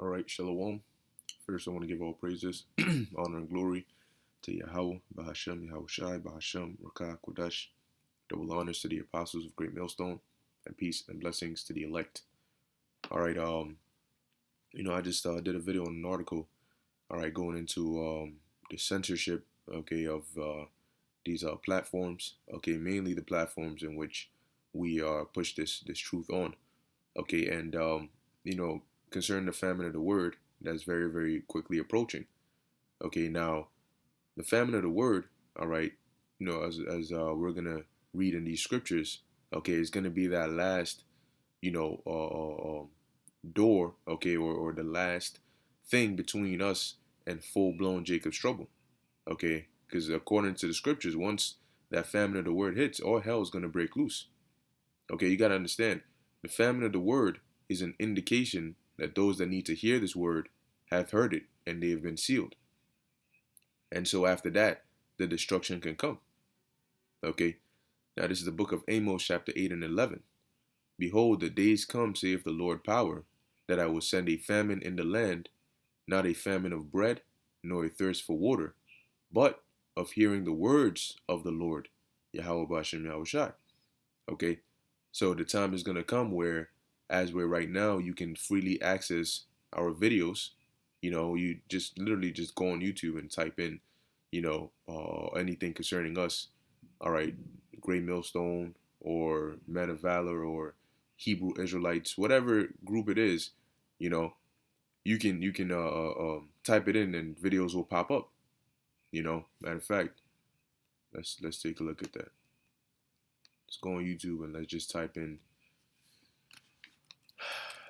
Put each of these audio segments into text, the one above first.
All right, Shalom. First, I want to give all praises, honor, and glory to Yahweh, Bahashem, Yahushai, Bahashem, Rakah, Kodesh. Double honors to the apostles of Great Millstone, and peace and blessings to the elect. All right, I just did a video on an article. All right, going into the censorship, okay, of these platforms. Okay, mainly the platforms in which we push this truth on. Okay, and you know, concerning the famine of the word, that's very, very quickly approaching. Okay, now the famine of the word, all right, as we're gonna read in these scriptures, okay, it's gonna be that last, you know, door, okay, or the last thing between us and full blown Jacob's trouble, okay, because according to the scriptures, once that famine of the word hits, all hell is gonna break loose. Okay, you gotta understand, the famine of the word is an indication that those that need to hear this word have heard it and they have been sealed. And so after that, the destruction can come. Okay, now this is the book of Amos, chapter 8 and 11. Behold, the days come, saith the Lord power, that I will send a famine in the land, not a famine of bread, nor a thirst for water, but of hearing the words of the Lord, Yahweh Bashem Yahushai. Okay, so the time is going to come where, as we're right now, you can freely access our videos. You know, you just literally just go on YouTube and type in, anything concerning us. All right, Great Millstone or Men of Valor or Hebrew Israelites, whatever group it is, you know, you can type it in and videos will pop up. Matter of fact, let's take a look at that. Let's go on YouTube and let's just type in.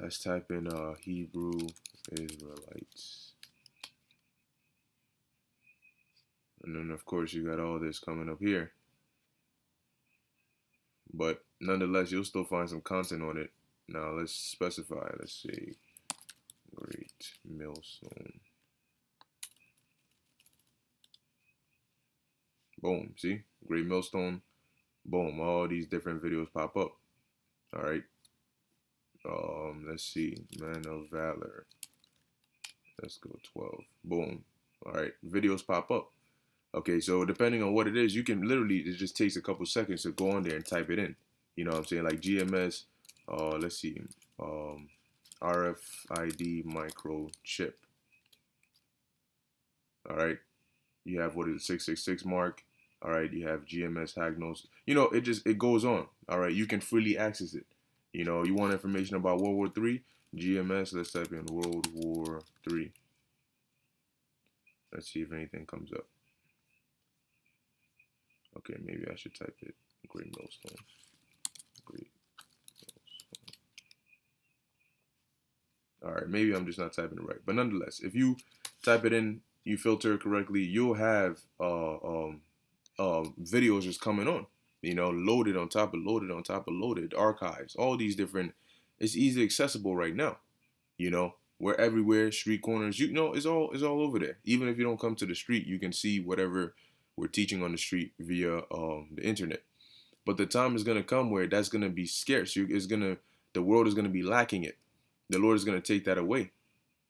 Let's type in Hebrew Israelites. And then, of course, you got all this coming up here. But nonetheless, you'll still find some content on it. Now, let's specify. Let's say Great Millstone. Boom. See? Great Millstone. Boom. All these different videos pop up. All right. Let's see. Man of Valor. Let's go 12. Boom. All right. Videos pop up. Okay, so depending on what it is, you can literally, it just takes a couple seconds to go on there and type it in. You know what I'm saying? Like GMS, let's see, RFID microchip. All right, you have, what is it, 666 mark. All right, you have GMS Hagnos. It goes on. All right, you can freely access it. You want information about World War III? GMS, let's type in World War III. Let's see if anything comes up. Okay, maybe I should type it. Great Millstone. Great Millstone. All right, maybe I'm just not typing it right. But nonetheless, if you type it in, you filter it correctly, you'll have videos just coming on. Loaded on top of loaded on top of loaded, archives, all these different. It's easily accessible right now. We're everywhere, street corners. It's all over there. Even if you don't come to the street, you can see whatever we're teaching on the street via the internet. But the time is going to come where that's going to be scarce. The world is going to be lacking it. The Lord is going to take that away.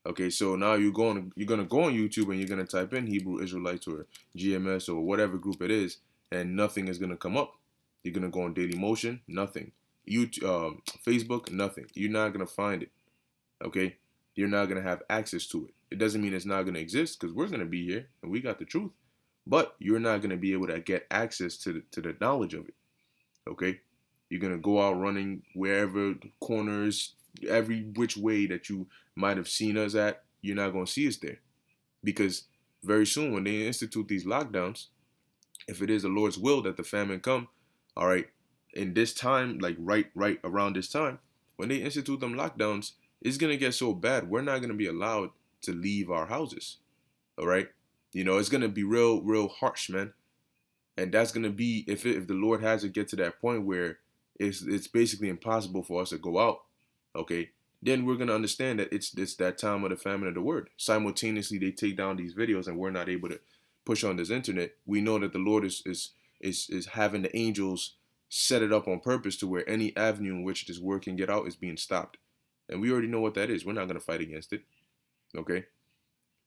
Okay, so now you're going to go on YouTube and you're going to type in Hebrew Israelites or GMS or whatever group it is, and nothing is going to come up. You're going to go on Daily Motion, nothing. YouTube, Facebook, nothing. You're not going to find it. Okay, you're not going to have access to it. It doesn't mean it's not going to exist, because we're going to be here and we got the truth. But you're not going to be able to get access to the knowledge of it. Okay? You're going to go out running wherever, corners, every which way that you might have seen us at. You're not going to see us there. Because very soon, when they institute these lockdowns, if it is the Lord's will that the famine come, all right, in this time, like right around this time, when they institute them lockdowns, it's going to get so bad, we're not going to be allowed to leave our houses. All right? It's going to be real harsh, man. And that's going to be, if the Lord has it get to that point where it's basically impossible for us to go out, okay, then we're going to understand that it's that time of the famine of the word. Simultaneously, they take down these videos and we're not able to push on this internet. We know that the Lord is having the angels set it up on purpose to where any avenue in which this word can get out is being stopped. And we already know what that is. We're not going to fight against it. Okay.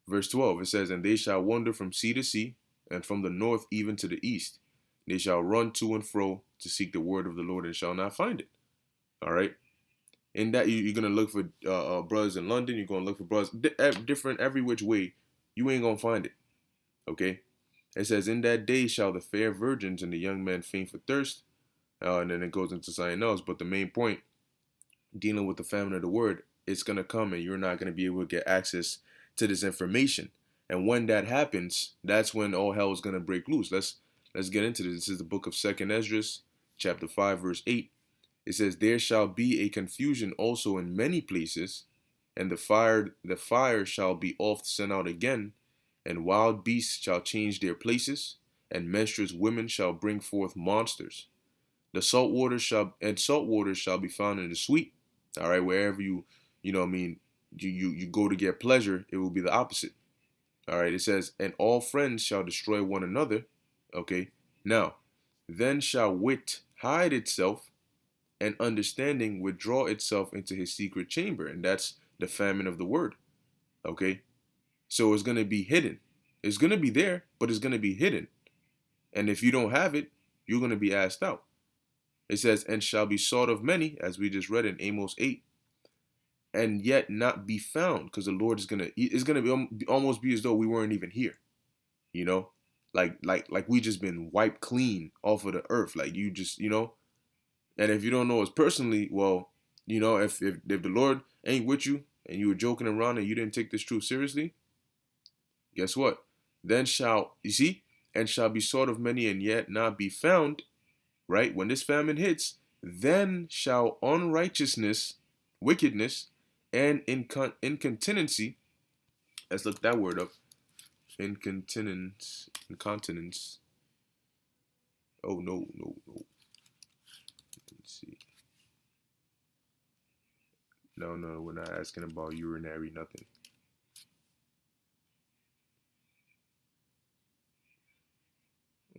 Verse 12, it says, "And they shall wander from sea to sea, and from the north even to the east. They shall run to and fro to seek the word of the Lord and shall not find it." All right. In that, you're going to look for brothers in London. You're going to look for brothers different every which way. You ain't going to find it. Okay. It says, "In that day shall the fair virgins and the young men faint for thirst." And then it goes into something else. But the main point, dealing with the famine of the word, it's going to come and you're not going to be able to get access to this information. And when that happens, that's when all hell is going to break loose. Let's get into this. This is the book of Second Esdras, chapter 5, verse 8. It says, "There shall be a confusion also in many places, and the fire shall be oft sent out again, and wild beasts shall change their places, and menstruous women shall bring forth monsters. The salt waters shall be found in the sweet." All right, wherever you know what I mean, you go to get pleasure, it will be the opposite. All right, it says, "And all friends shall destroy one another." Okay, now, "Then shall wit hide itself, and understanding withdraw itself into his secret chamber." And that's the famine of the word. Okay, so it's going to be hidden. It's going to be there, but it's going to be hidden. And if you don't have it, you're going to be asked out. It says, "And shall be sought of many," as we just read in Amos 8, "and yet not be found," because the Lord is gonna be almost be as though we weren't even here. You know, like we just been wiped clean off of the earth. Like you just And if you don't know us personally, well, if the Lord ain't with you and you were joking around and you didn't take this truth seriously, guess what? Then shall you see, "and shall be sought of many and yet not be found." Right? When this famine hits, then shall unrighteousness, wickedness, and incontinency, let's look that word up. Incontinence. Oh, no, no, no. Let's see. No, we're not asking about urinary, nothing.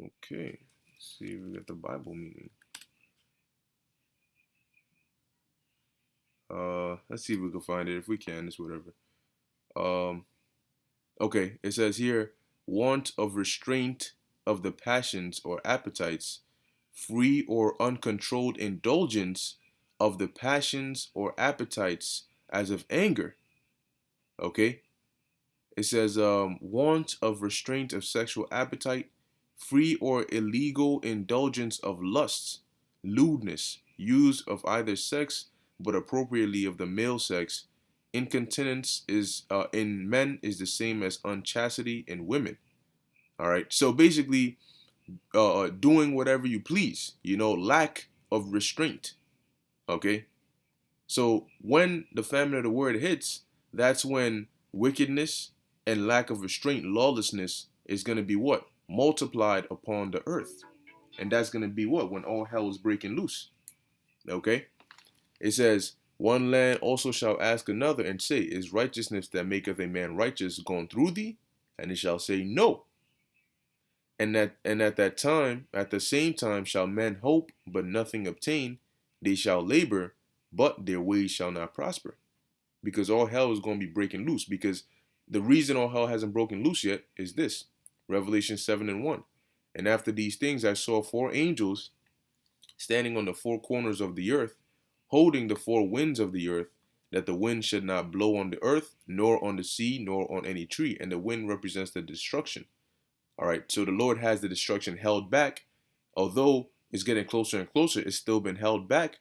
Okay, let's see if we get the Bible meaning. Let's see if we can find it. If we can, it's whatever. Um, okay, it says here, "Want of restraint of the passions or appetites, free or uncontrolled indulgence of the passions or appetites as of anger." Okay, it says, "Want of restraint of sexual appetite, free or illegal indulgence of lusts, lewdness, use of either sex, but appropriately of the male sex. Incontinence is in men is the same as unchastity in women." All right, so basically, doing whatever you please, lack of restraint. Okay, so when the famine of the word hits, that's when wickedness and lack of restraint, lawlessness, is going to be what? Multiplied upon the earth. And that's going to be what? When all hell is breaking loose. Okay? It says, "One land also shall ask another and say, Is righteousness that maketh a man righteous gone through thee? And it shall say, No. And at that time, at the same time, shall men hope, but nothing obtain. They shall labor, but their ways shall not prosper." Because all hell is going to be breaking loose. Because the reason all hell hasn't broken loose yet is this: Revelation 7:1. "And after these things I saw four angels standing on the four corners of the earth, holding the four winds of the earth, that the wind should not blow on the earth, nor on the sea, nor on any tree." And the wind represents the destruction. All right, so the Lord has the destruction held back. Although it's getting closer and closer, it's still been held back.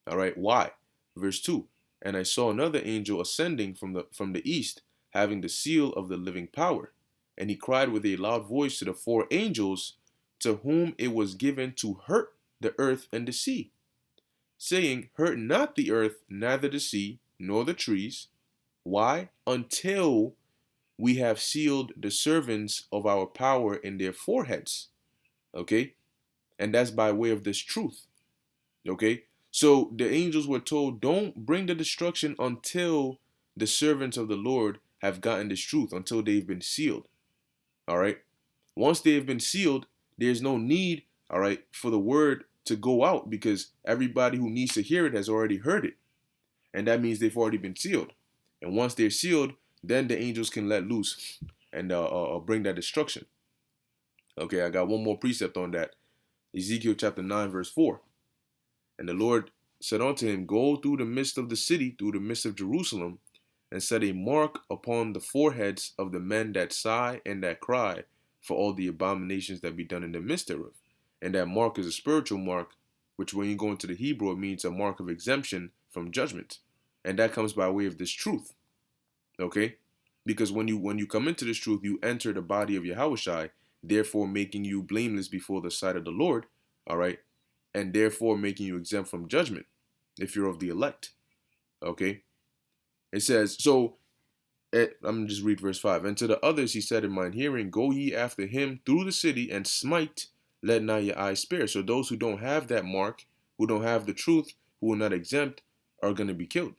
All right, why? Verse 2. "And I saw another angel ascending from the east, having the seal of the living power. And he cried with a loud voice to the four angels, to whom it was given to hurt the earth and the sea, saying, Hurt not the earth, neither the sea, nor the trees. Why? Until we have sealed the servants of our power in their foreheads." Okay? And that's by way of this truth. Okay? So the angels were told, don't bring the destruction until the servants of the Lord have gotten this truth, until they've been sealed. All right? Once they have been sealed, there's no need, all right, for the word to go out, because everybody who needs to hear it has already heard it. And that means they've already been sealed. And once they're sealed, then the angels can let loose and bring that destruction. Okay, I got one more precept on that. Ezekiel chapter 9, verse 4. And the Lord said unto him, Go through the midst of the city, through the midst of Jerusalem, and set a mark upon the foreheads of the men that sigh and that cry for all the abominations that be done in the midst thereof. And that mark is a spiritual mark, which when you go into the Hebrew, it means a mark of exemption from judgment. And that comes by way of this truth. Okay? Because when you come into this truth, you enter the body of Yahushai, therefore making you blameless before the sight of the Lord. All right? And therefore making you exempt from judgment if you're of the elect. Okay? It says, so, I'm going to just read verse 5. And to the others he said in mine hearing, Go ye after him through the city and smite, let not your eyes spare. So those who don't have that mark, who don't have the truth, who are not exempt, are going to be killed.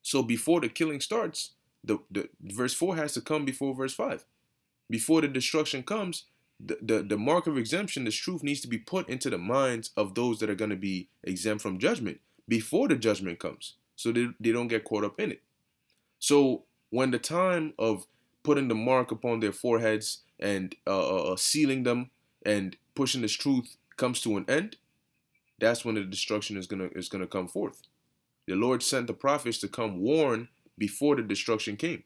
So before the killing starts, the verse 4 has to come before verse 5. Before the destruction comes, the mark of exemption, this truth needs to be put into the minds of those that are going to be exempt from judgment before the judgment comes, so they don't get caught up in it. So when the time of putting the mark upon their foreheads and sealing them and pushing this truth comes to an end, that's when the destruction is gonna come forth. The Lord sent the prophets to come warn before the destruction came.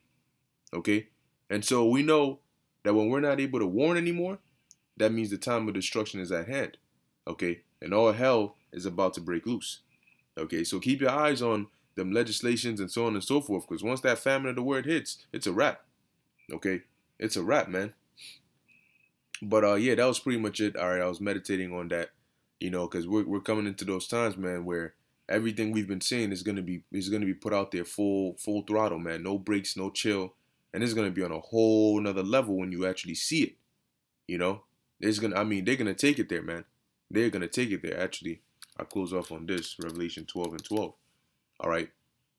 Okay, and so we know that when we're not able to warn anymore, that means the time of destruction is at hand. Okay, and all hell is about to break loose. Okay, so keep your eyes on them legislations and so on and so forth, because once that famine of the word hits, it's a wrap. Okay, it's a wrap, man. But yeah, that was pretty much it. All right, I was meditating on that, because we're coming into those times, man, where everything we've been saying is gonna be put out there full throttle, man. No breaks, no chill, and it's gonna be on a whole nother level when you actually see it. They're gonna take it there, man. They're gonna take it there. Actually, I'll close off on this, Revelation 12 and 12. All right.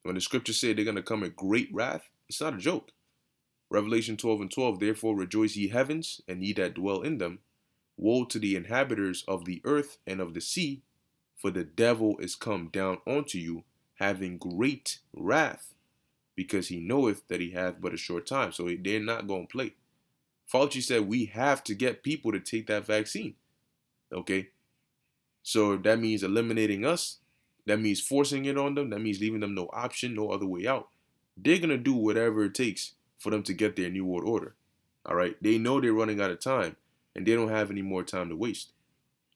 When the scriptures say they're going to come at great wrath, it's not a joke. Revelation 12 and 12, Therefore rejoice ye heavens, and ye that dwell in them. Woe to the inhabitants of the earth and of the sea, for the devil is come down unto you, having great wrath, because he knoweth that he hath but a short time. So they're not going to play. Fauci said we have to get people to take that vaccine. Okay? So that means eliminating us. That means forcing it on them. That means leaving them no option, no other way out. They're going to do whatever it takes for them to get their New World Order. All right? They know they're running out of time, and they don't have any more time to waste.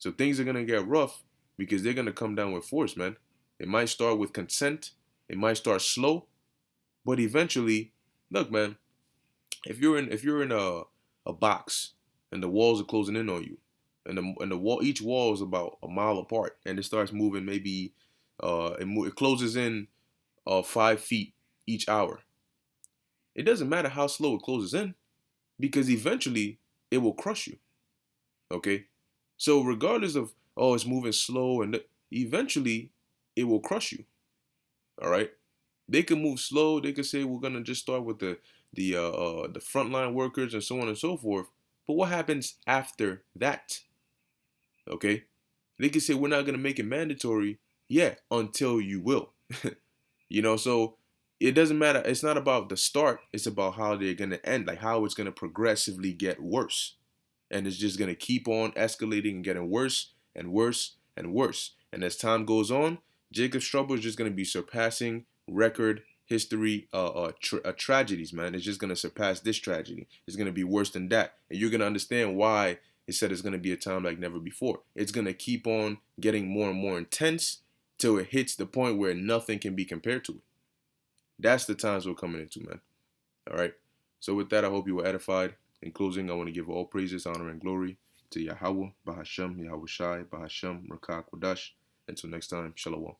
So things are going to get rough because they're going to come down with force, man. It might start with consent. It might start slow. But eventually, look, man, if you're in a box and the walls are closing in on you, and the wall, each wall is about a mile apart, and it starts moving maybe it closes in 5 feet each hour. It doesn't matter how slow it closes in, because eventually it will crush you. Okay, so regardless of it's moving slow, and eventually it will crush you. All right, they can move slow. They could say we're gonna just start with the frontline workers and so on and so forth. But what happens after that? Okay, they can say we're not gonna make it mandatory. Yeah, until you will. So it doesn't matter. It's not about the start. It's about how they're gonna end, like how it's gonna progressively get worse, and it's just gonna keep on escalating and getting worse and worse and worse. And as time goes on, Jacob's trouble is just gonna be surpassing record history tragedies, man. It's just gonna surpass this tragedy. It's gonna be worse than that, and you're gonna understand why it said it's gonna be a time like never before. It's gonna keep on getting more and more intense till it hits the point where nothing can be compared to it. That's the times we're coming into, man. All right. So with that, I hope you were edified. In closing, I want to give all praises, honor, and glory to Yahweh, Bahashem, Yahweh Shai, Bahashem, Rakah, Kodash. Until next time, Shalom.